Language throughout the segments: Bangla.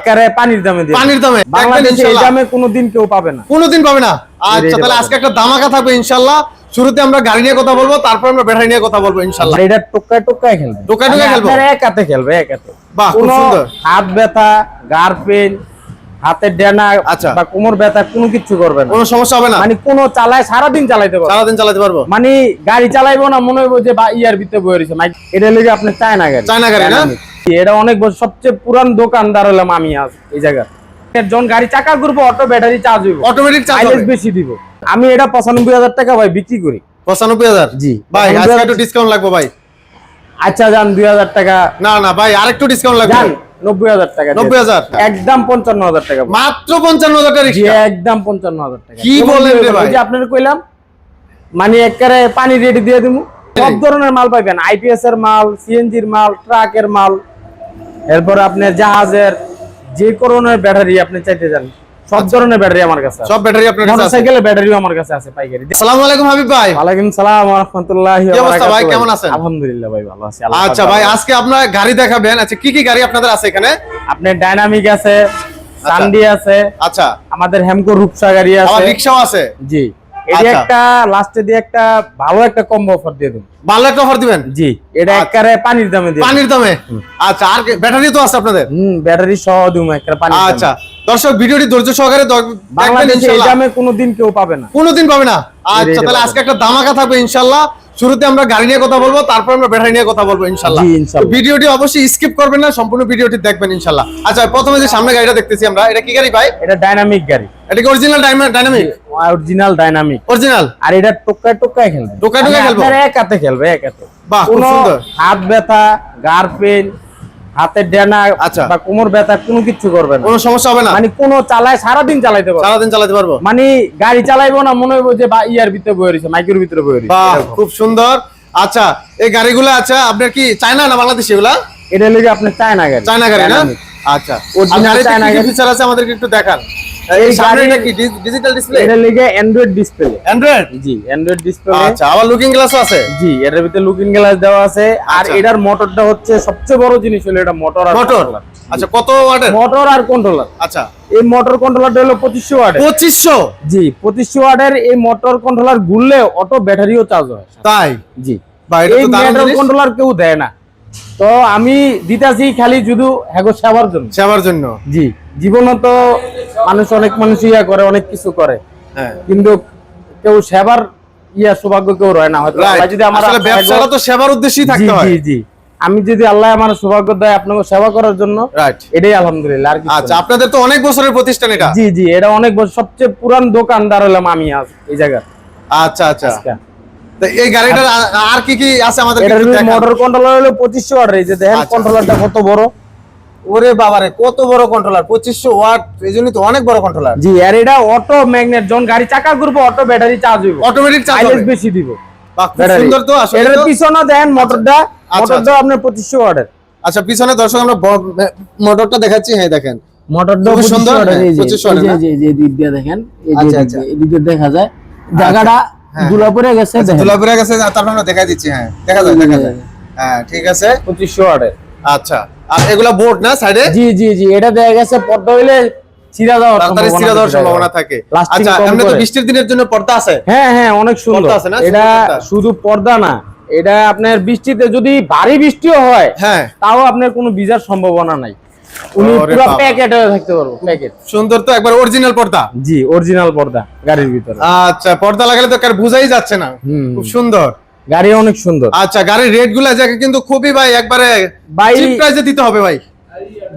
একবারে পানির দামে দিয়ে পানির দামে বাংলাদেশে এই দামে কোনোদিন কেউ পাবে না, কোনোদিন পাবে না। আচ্ছা তাহলে আজকে একটা ধামাকা থাকবে ইনশাআল্লাহ। শুরুতে আমরা গাড়ি নিয়ে কথা বলবো, তারপর আমরা ব্যাটারি নিয়ে কথা বলবো ইনশাআল্লাহ। এটা টুকায় টুকায় খেলবে, টুকায় টুকায় খেলবো, আপনারা এক হাতে খেলবে, এক হাতে। বাহ খুব সুন্দর। হাত ব্যথা, গার পেন, হাতের ডানা বা কোমর ব্যথা কোনো কিছু করবে না, কোনো সমস্যা হবে না। মানে কোনো চালায় সারাদিন চালাইতে পারবো, সারাদিন চালাতে পারবো, মানে গাড়ি চালাইবো না মনে হইবো যে ইয়ার ভিতরে বয়ে রয়েছে। এটা লেগে আপনি চায়না গাড়ি, চায়না গাড়ি না? এটা অনেক বছর, সবচেয়ে পুরান দোকানদার হলাম আমি আজ এই জায়গায়। যখন গাড়ি চাকা ঘুরবো অটো ব্যাটারি চার্জ হইব, অটোমেটিক চার্জ হবে, বেশি দিব। আমি এটা 95,000 টাকা ভাই বিক্রি করি। 95,000? জি ভাই আজকে একটু ডিসকাউন্ট লাগবে ভাই। আচ্ছা যান 2,000 টাকা। না না ভাই আরেকটু ডিসকাউন্ট লাগবে। যান 90,000 টাকা। 90,000? একদম 55,000 টাকা, মাত্র 55,000 টাকা রিকশা? একদম 55,000 টাকা। কি বলেন রে ভাই? যে আপনাদের কইলাম মানে একবারে পানি রেডি দিয়ে দিমু, সব ধরনের মাল পাবেন, আইপিএস এর মাল, সিএনজির মাল, ট্রাকের মাল, এরপর আপনার জাহাজের যে ধরনের ব্যাটারি আপনি চাইতে যান সব ধরনের ব্যাটারি আমার কাছে আছে। সব ব্যাটারি আপনার কাছে আছে? মোটরসাইকেলের ব্যাটারিও আমার কাছে আছে পাইকারি। আসসালামু আলাইকুম হাবিব ভাই। ওয়ালাইকুম সালাম ওয়া রাহমাতুল্লাহি ওয়া কি অবস্থা বারাকাতুহু। ভাই, কেমন আছেন? আলহামদুলিল্লাহ ভাই ভালো আছি। আচ্ছা ভাই আজকে আপনারা গাড়ি দেখাবেন। আচ্ছা কি কি গাড়ি আপনাদের আছে এখানে? আপনার ডাইনামিক আছে, সানডি আছে, আচ্ছা আমাদের হেমকো রূপসা গাড়ি আছে, আমার রিকশাও আছে। জি এটা একটা লাস্টে দিয়ে একটা ভালো একটা কম্বো অফার দিয়ে দেন। ভালো একটা অফার দিবেন? জি এটা একবারে পানির দামে দিয়ে। পানির দামে? আচ্ছা আর ব্যাটারি তো আছে আপনাদের? ব্যাটারি সহ দিমু একবারে পানির দামে। আচ্ছা দর্শক ভিডিওটি ধৈর্য সহকারে দেখবেন বাংলাদেশে এই ইনশাআল্লাহ। দামে কোনোদিন কেউ পাবে না, কোনোদিন পাবে না। আচ্ছা তাহলে আজকে একটা ধামাকা থাকবে ইনশাআল্লাহ। শুরুতে আমরা গাড়ি নিয়ে কথা বলবো, তারপর আমরা ব্যাটারি নিয়ে কথা বলবো ইনশাআল্লাহ। জি ইনশাআল্লাহ। ভিডিওটি অবশ্যই স্কিপ করবেন না, সম্পূর্ণ ভিডিওটি দেখবেন ইনশাআল্লাহ। আচ্ছা প্রথমে যে সামনে গাড়িটা দেখতেছি আমরা, এটা কি গাড়ি ভাই? এটা ডাইনামিক গাড়ি। এটা কি original dynamic? Original dynamic, original. আর এটা টুকায় টুকায় খেলবে, টুকায় টুকায় খেলবে, আপনারা এক হাতে খেলবে, এক হাতে। বাহ খুব সুন্দর। হাত ব্যথা, গার পেন, হাতের ডানা বা কোমর ব্যথা কোনো কিছু করবে না, কোনো সমস্যা হবে না, মানে কোনো চালায় সারাদিন চালাইতে পারবো, সারাদিন চালাতে পারবো, মানে গাড়ি চালাইবো না মনে হইবো যে ইয়ার ভিতরে বয়ে রয়েছে, মাইকের ভিতরে বয়ে রয়েছে। বাহ খুব সুন্দর। আচ্ছা এই গাড়িগুলো আচ্ছা আপনার কি চায়না না বাংলাদেশি এগুলা? এটা লেগে আপনার চায়না গাড়ি, চায়না গাড়ি না? আচ্ছা অরিজিনাল চায়না গাড়ি। ফিচার আছে আমাদেরকে একটু দেখান। এই সামনেটা কি ডিজিটাল ডিসপ্লে? এটা লেগে অ্যান্ড্রয়েড ডিসপ্লে। অ্যান্ড্রয়েড? জি অ্যান্ড্রয়েড ডিসপ্লে। আচ্ছা আবার লুকিং গ্লাসও আছে? জি এর ভিতরে লুকিং গ্লাস দেওয়া আছে। আর এটার মোটরটা হচ্ছে সবচেয়ে বড় জিনিস হলো এটা মোটর আর কন্ট্রোলার। আচ্ছা কত ওয়াটের? মোটর আর কন্ট্রোলার। আচ্ছা এই মোটর কন্ট্রোলারটা হলো 2500 ওয়াটের। 2500? জি 2500 ওয়াটের এই মোটর কন্ট্রোলার ঘুরলে অটো ব্যাটারিও চার্জ হয়। তাই? জি ভাই এটা তো দারুণ মোটর জিনিস। কন্ট্রোলার কেউ দেয় না, তো আমি দিতাছি খালি শুধু হেগো সেবার জন্য। সেবার জন্য? জি জীবনে তো মানুষ অনেক মানুষ ইয়া করে, অনেক কিছু করে, হ্যাঁ কিন্তু কেউ সেবার সৌভাগ্য কেউ রয় না। হয়তো আল্লাহ যদি আমার আসলে ব্যবসাটা তো সেবার উদ্দেশ্যেই থাকতে হয়। জি জি আমি যদি আল্লাহ আমার সৌভাগ্য দেয় আপনাকে সেবা করার জন্য, রাইট, এটাই আলহামদুলিল্লাহ। আর আচ্ছা আপনাদের তো অনেক বছরের প্রতিষ্ঠান এটা? জি জি এটা অনেক বছর, সবচেয়ে পুরান দোকানদার হলাম আমি আজ এই জায়গায়। আচ্ছা আচ্ছা তো এই গাড়িটার আর কি কি আছে আমাদের একটু দেখান। মোটর কন্ট্রোলার হলো 2500 ওয়াট। এই যে দেখেন কন্ট্রোলারটা কত বড়। ওরে বাবারে কত বড় কন্ট্রোলার, 2500 ওয়াট, এইজন্যই তো অনেক বড় কন্ট্রোলার। জি আর এটা অটো ম্যাগনেট, যখন গাড়ি চাকা ঘুরবো অটো ব্যাটারি চার্জ হইব, অটোমেটিক চার্জ হবে, বেশি দিব। বাহ খুব সুন্দর তো আসলে। এর পিছনে দেখেন মোটরটা, মোটরটা আপনার 2500 ওয়াটের। আচ্ছা পিছনে দর্শক আমরা মোটরটা দেখাচ্ছি, হ্যাঁ দেখেন মোটরটা খুব সুন্দর। 2500 ওয়াটের। এই যে দিক দিয়ে দেখেন, এই যে এদিকে দেখা যায় জায়গাটা ধুলা পড়ে গেছে, দেখেন ধুলা পড়ে গেছে, তারপর আমরা দেখাই দিচ্ছি। হ্যাঁ দেখা যায় হ্যাঁ ঠিক আছে 2500 ওয়াটের। আচ্ছা আর এগুলা বোর্ড না সাইডে? জি জি জি এটা দেখা গেছে পর্দা হইলে চিরা যাওয়ার সম্ভাবনা থাকে। আচ্ছা এমনি তো বৃষ্টির দিনের জন্য পর্দা আছে? হ্যাঁ হ্যাঁ অনেক সুন্দর। এটা শুধু পর্দা না, এটা আপনার বৃষ্টিতে যদি ভারী বৃষ্টিও হয় হ্যাঁ তাও আপনার কোনো ভিজার সম্ভাবনা নাই, উনি পুরো প্যাকেট হয়ে থাকতে পারবো। প্যাকেট সুন্দর তো, একবার অরিজিনাল পর্দা? জি অরিজিনাল পর্দা গাড়ির ভিতরে। আচ্ছা পর্দা লাগালে তো কার বুঝাই যাচ্ছে না, খুব সুন্দর গাড়ি, অনেক সুন্দর। আচ্ছা গাড়ির রেট গুলা কিন্তু খুবই ভাই একবারে চিপ প্রাইসে দিতে হবে ভাই।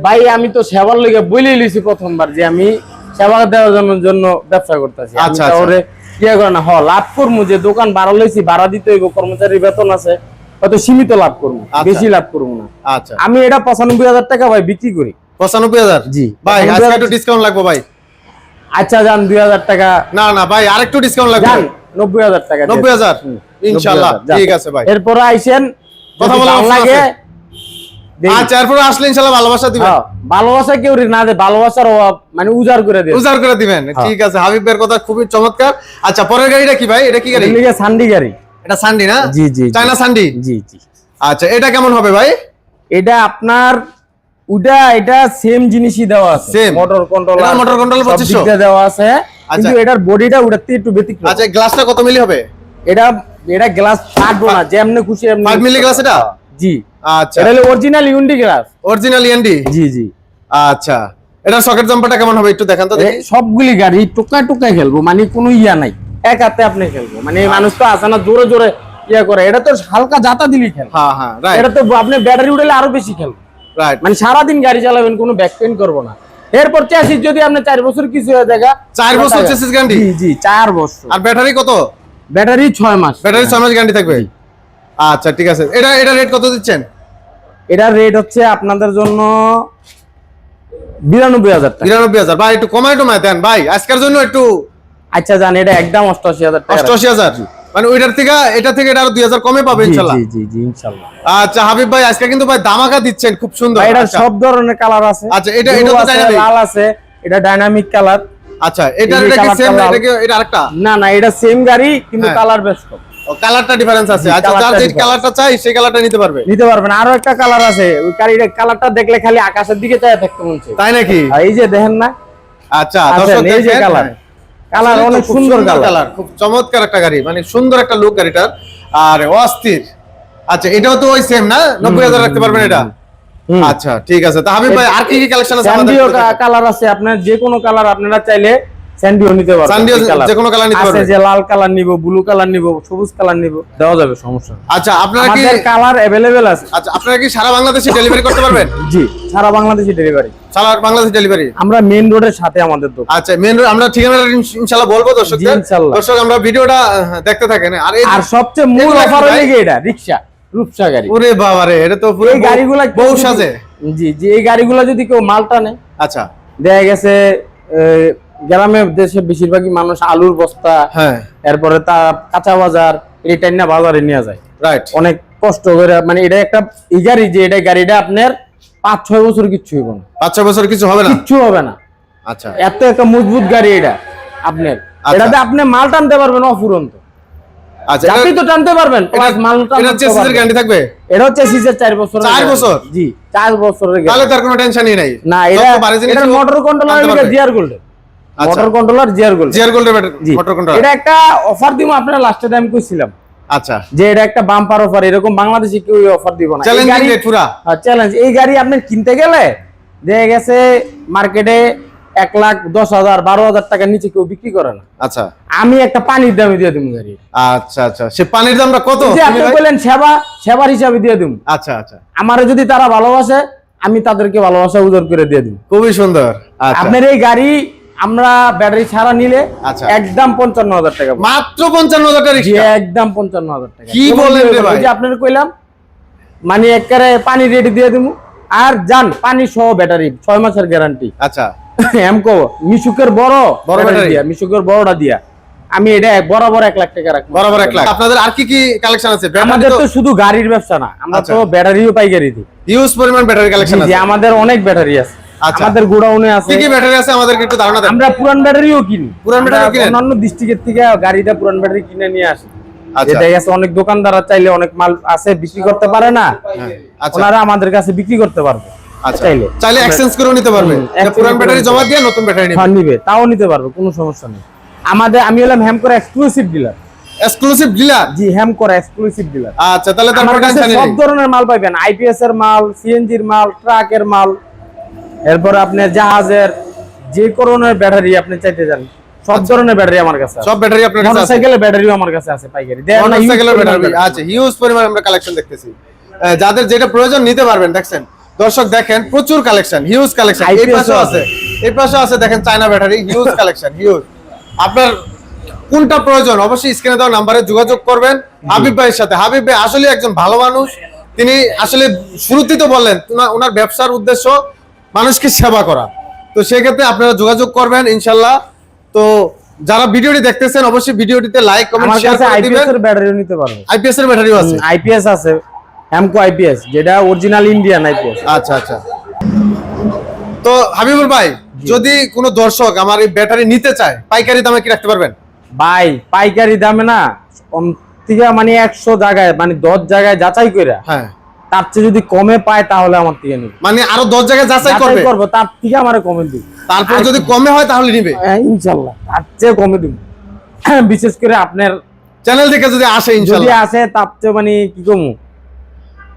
ভাই আমি তো সেবার লেগে বলেই লিছি প্রথমবার যে আমি সেবা দেওয়ার জন্য ব্যবসা করতেছি। আচ্ছা ওরে কি করে না লাভ করবো, যে দোকান ভাড়া লইছি, ভাড়া দিতে হইব, কর্মচারীর বেতন আছে, হয়তো সীমিত লাভ করবো, বেশি লাভ করবো না। আচ্ছা আমি এটা 95,000 টাকা ভাই বিক্রি করি। 95,000? জি ভাই আজকে একটু ডিসকাউন্ট লাগবে ভাই। আচ্ছা যান 2,000 টাকা। না না ভাই আরেকটু ডিসকাউন্ট লাগবে। যান 90,000 টাকা। 90,000 ইনশাআল্লাহ ঠিক আছে ভাই। এরপরে আইছেন কথা বলা লাগে। আচ্ছা এরপরে আসলে ইনশাআল্লাহ ভালোবাসা দিবেন। ভালোবাসা কেউ না দে, ভালোবাসার অভাব মানে উজাড় করে দিবেন, উজাড় করে দিবেন। ঠিক আছে হাবিব ভাইয়ের কথা খুবই চমৎকার। আচ্ছা পরের গাড়িটা কি ভাই? এটা কি গাড়ি? এটা সান্ডি গাড়ি। এটা সান্ডি না? জি জি চায়না সান্ডি? জি জি। আচ্ছা এটা কেমন হবে ভাই? এটা আপনার ওটা এটা সেম জিনিসই দেওয়া আছে, Same? মোটর কন্ট্রোলার, এটা motor control 2500? দেওয়া আছে, কিন্তু এটার বডিটা ওটাতে একটু ব্যতিক্রম। আচ্ছা, গ্লাসটা কত মিলি হবে? এটা এটা গ্লাস ফাটবো না, যেমনি খুশি এমনি 5 মিলি গ্লাস এটা? জি। আচ্ছা, এটা হলো অরিজিনাল ইউন্ডি গ্লাস। অরিজিনাল এনডি। জি জি। আচ্ছা, এটা সকেট জাম্পারটা কেমন হবে একটু দেখান তো দেখি। সবগুলি গাড়ি টোকা টোকা খেলবো, মানে কোনো ইয়া নাই, এক হাতে আপনি খেলবো, মানে এই মানুষ তো আছে না জোরে জোরে ইয়া করে, এটা তো হালকা জাতা দিলি খেল। হ্যাঁ হ্যাঁ, রাইট এটা তো আপনি ব্যাটারি উঠালে আরো বেশি খেলবো, রাইট। মানে সারাদিন গাড়ি চালাবেন, কোনো ব্যাক পেইন করবো না। এরপর চ্যাসিস যদি আপনি 4 বছর কিছু হয়ে যায়, 4 বছর চেসিস গ্যারান্টি? জি জি 4 বছর। আর ব্যাটারি কত? ব্যাটারি 6 মাস। ব্যাটারি 6 মাস গ্যারান্টি থাকবে। আচ্ছা ঠিক আছে, এটা এটা রেট কত দিচ্ছেন? এটার রেট হচ্ছে আপনাদের জন্য 92,000 টাকা। 92,000 ভাই, একটু কমায় টমায় দেন ভাই আজকের জন্য একটু। আচ্ছা জান, এটা একদম 88,000 টাকা। 88,000, মানে ওইটার থেকে এটা থেকে এটা আরো 2,000 কমে পাবে ইনশাআল্লাহ। জি জি জি ইনশাআল্লাহ। আচ্ছা হাবিব ভাই, আজকে কিন্তু ভাই ধামাকা দিচ্ছেন, খুব সুন্দর। এটা আচ্ছা সব ধরনের কালার আছে। আচ্ছা, এটা Blue তো আছে, ডাইনামিক। লাল আছে, এটা ডাইনামিক কালার। আচ্ছা, এটা এই যে এটা কি কালারটা সেম না? লাল। এটা কি এটা আরেকটা? না না, এটা সেম গাড়ি কিন্তু হ্যাঁ। কালার বেশ কম। ও, কালারটা ডিফারেন্স আছে। জি, আচ্ছা, যার কালারটা যে difference। কালারটা চাই সেই কালারটা নিতে পারবে। নিতে পারবেন। আরো একটা কালার আছে, ওই কালারটা দেখলে খালি আকাশের দিকে চায় থাকতে মন চায়। তাই নাকি? আর এই যে দেখেন না, আচ্ছা আছেন, দর্শক এই যে দেখেন, কালার, কালার আসলে তো অনেক খুব সুন্দর কালার। কালার, খুব চমৎকার একটা গাড়ি, মানে সুন্দর একটা লুক গাড়িটার, আর অস্থির। আচ্ছা, এটাও তো ওই সেম না? 90,000 রাখতে পারবেন এটা? হুম। আচ্ছা ঠিক আছে। তা হাবিব ভাই, আর কি কি কালেকশন আছে আমাদের? স্যান্ডিও কালার আছে, আপনার যে কোনো কালার আপনারা চাইলে স্যান্ডিও নিতে পারবেন। স্যান্ডিও এই colour। যে কোনো কালার নিতে আছে পারবেন। যে লাল কালার নিব, ব্লু কালার নিব, সবুজ কালার নিব, দেওয়া যাবে, সমস্যা নেই। আচ্ছা, আপনারা কি আমাদের কালার अवेलेबल আছে। আচ্ছা আপনারা কি সারা বাংলাদেশে ডেলিভারি করতে পারবেন? জি, সারা বাংলাদেশে ডেলিভারি। সারা বাংলাদেশে ডেলিভারি? আমরা মেইন রোডের সাথে আমাদের দোকান। আচ্ছা, মেন রোড, আমরা ঠিকানাটা ইনশাআল্লাহ বলবো দর্শকদের। জি, ইনশাআল্লাহ। দর্শক আমরা ভিডিওটা দেখতে থাকেন। আর এই আর সবচেয়ে মূল এগুলা কি অফার ভাই? হলো কি, এটা রিকশা, রূপসা গাড়ি। ওরে বাবা রে, এটা তো পুরো এই গাড়িগুলা বউ যদি- সাজে। জি জি, এই গাড়িগুলো যদি কেউ মাল টানে, আচ্ছা দেখা গেছে গ্রামে দেশে বেশিরভাগই মানুষ আলুর বস্তা, হ্যাঁ, এরপরে তার কাঁচা বাজার, এই টাইনা বাজারে নিয়ে যায় রাইট। অনেক কষ্ট করে, মানে এটা একটা এই গাড়ি যে এটা গাড়িটা আপনার 5-6 বছর কিচ্ছু হবে না, 5-6 বছর কিছু হবে না? কিচ্ছু হবে না। আচ্ছা এত একটা মজবুত গাড়ি এটা আপনার, এটাতে আপনি মাল টানতে পারবেন অফুরন্ত, আচ্ছা, যাত্রী তো টানতে পারবেন, প্লাস মাল এটা টানতে চেসিসের পারবেন। গ্যারান্টি থাকবে? এটা হচ্ছে সিজের 4 বছর। 4 বছর? জি 4 বছরের তাহলে গ্যারান্টি। তার কোনো টেনশনই নাই। না, যত এটা বাড়ি জিনিস এটা হোক, মোটর কন্ট্রোলার টানতে পারবে। জিআর গোল্ড, আচ্ছা। Motor controller GR gold. GR গোল্ডের জি, মোটর কন্ট্রোল। এটা একটা অফার দিব আপনারা, লাস্টে টাইম কইছিলাম আচ্ছা, যে এটা একটা বাম্পার অফার, এরকম বাংলাদেশে কেউ অফার দিব না। এই চ্যালেঞ্জিং গাড়ি রেট পুরা। চ্যালেঞ্জ, এই গাড়ি আপনি কিনতে গেলে দেখা গেছে মার্কেটে 1,10,000 12,000 টাকার নিচে কেউ বিক্রি করে না। আচ্ছা আমি একটা পানির দামে দিয়ে দিব গাড়ি। আচ্ছা আচ্ছা, সে পানির দামটা কত? যে আপনি বললেন সেবার হিসাবে দিয়ে দিব। আচ্ছা আচ্ছা, আমারে যদি তারা ভালোবাসে, আমি তাদেরকে ভালোবাসা উজাড় করে দিয়ে দিব। খুবই সুন্দর। আচ্ছা, আপনার এই গাড়ি আমরা ব্যাটারি ছাড়া নিলে আচ্ছা। একদম 55,000 টাকা পড়বে। মাত্র 55,000 টাকা জি, রিক্সা? একদম 55,000 টাকা। কি বলেন রে ভাই? ওই যে আপনার কইলাম, মানে একবারে পানি রেডি দিয়ে দিব, আর জান পানি সহ ব্যাটারি 6 মাসের গ্যারান্টি। আচ্ছা, এমকো মিশুকের বড় বড় ব্যাটারি দিয়া, মিশুকের বড়টা দিয়া আমি এটা বরাবর 1 লাখ টাকা রাখবো। বরাবর 1 লাখ। আপনাদের আর কি কি কালেকশন আছে? আমাদের তো শুধু গাড়ির ব্যবসা না, আমরা আচ্ছা। তো ব্যাটারিও পাইকারি দিই। হিউজ পরিমাণ ব্যাটারি কালেকশন জি, আছে। আমাদের অনেক ব্যাটারি আছে। আচ্ছা। আমাদের গোডাউনে আছে। কি কি ব্যাটারি আছে আমাদেরকে একটু ধারণা দেন। আমরা পুরান ব্যাটারিও কিনি। পুরান ব্যাটারিও আমরা কিনেন? অন্যান্য ডিস্ট্রিক্টের থেকে গাড়িটা পুরান ব্যাটারি কিনে নিয়ে আসি। আচ্ছা। এটা গেছে অনেক দোকানদাররা চাইলে অনেক মাল আছে বিক্রি করতে পারে না, হ্যাঁ, আচ্ছা ওনারা আমাদের কাছে বিক্রি করতে পারবে। আচ্ছা, চাইলে চাইলে এক্সচেঞ্জ করেও নিতে পারবে। exchange পুরান করে ব্যাটারি নিতে জমা দিয়ে নতুন ব্যাটারি নিবে। হ্যাঁ, নিবে, তাও নিতে পারবে, কোনো সমস্যা নেই। আমি হলাম Hamko exclusive dealer. Exclusive dealer? জি, হ্যামকোর এক্সক্লুসিভ ডিলার। আচ্ছা, তাহলে তার আমার কোনো কাছে টেনশন সব নেই। ধরনের মাল পাবেন, আইপিএস এর মাল, সিএনজির মাল, ট্রাকের মাল, এরপর আপনার জাহাজের যে ধরনের ব্যাটারি আপনি চাইতে যান, সব ধরনের ব্যাটারি আমার কাছে আছে। সব ব্যাটারি আপনার কাছে আছে? মোটরসাইকেলের ব্যাটারিও আমার কাছে আছে পাইকারি। দেখেন না, মোটরসাইকেলের huge ব্যাটারি পরিমাণ আছে, হিউজ পরিমাণ আমরা কালেকশন দেখতেছি। যাদের যেটা প্রয়োজন নিতে পারবেন। দেখছেন দর্শক, দেখেন প্রচুর কালেকশন, হিউজ কালেকশন। এই IPS পাশেও আছে, এই পাশেও আছে, দেখেন China battery, huge collection, huge. আপনার কোনটা প্রয়োজন অবশ্যই স্ক্রিনে দেওয়া নম্বরে যোগাযোগ করবেন হাবিব ভাইয়ের সাথে। হাবিব ভাই আসলে একজন ভালো মানুষ। তিনি আসলে শুরুতেই তো বললেন ওনার ব্যবসার উদ্দেশ্য মানুষকে সেবা করা, তো সেক্ষেত্রে আপনারা যোগাযোগ করবেন ইনশাল্লাহ। তো যারা ভিডিওটি দেখতেছেন অবশ্যই ভিডিওটিতে লাইক কমেন্ট আমার শেয়ার কাছে করে আইপিএস দিবেন। এর ব্যাটারিও নিতে পারবে। আইপিএস এর ব্যাটারিও আছে? আইপিএস আছে, হ্যামকো আইপিএস, যেটা অরিজিনাল ইন্ডিয়ান আইপিএস। আচ্ছা আচ্ছা। তো হাবিবুল ভাই, যদি কোনো দর্শক আমার এই ব্যাটারি নিতে চায় পাইকারি দামে কি রাখতে পারবেন? ভাই পাইকারি দামে না, কম থেকে মানে 100 জায়গায়, মানে 10 জায়গায় যাচাই করে হ্যাঁ, তার চেয়ে যদি কমে পায় তাহলে আমার থেকে নিবে। মানে আরো 10 জায়গায় যাচাই করবে, করবো তার থেকে আমারে কমে দিব, তারপর যদি কমে হয় তাহলে নিবে। ইনশাল্লাহ তার চেয়ে কমে দিব। বিশেষ করে আপনার চ্যানেল থেকে যদি আসে যদি ইনশাআল্লাহ, আসে তার চেয়ে মানে কি কমু,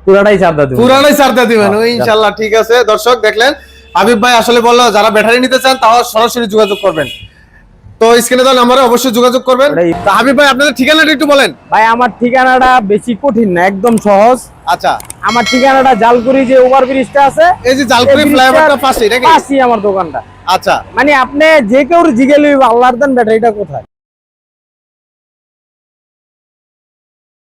পুরাটাই চাঁদা দিব। পুরানাই ছাড়তে দিবেন হ্যাঁ, ইনশাআল্লাহ। ঠিক আছে দর্শক, দেখলেন হাবিব ভাই আসলে বললো যারা ব্যাটারি নিতে চান তাও সরাসরি যোগাযোগ করবেন। তো স্ক্রিনে দেওয়া নম্বরে অবশ্যই যোগাযোগ করবেন। ওটাই। তো হাবিব ভাই আপনাদের ঠিকানাটা একটু বলেন। ভাই আমার ঠিকানাটা বেশি কঠিন না, একদম সহজ। আচ্ছা, আমার ঠিকানাটা জালকুড়ি যে ওভার ব্রিজটা আছে, এই যে জালকুড়ি ফ্লাইওভারটা পাশে নাকি? পাশেই আমার দোকানটা। আচ্ছা, মানে আপনি যে কেউ জিজ্ঞেস আল্লাহর দেন ব্যাটারিটা কোথায়।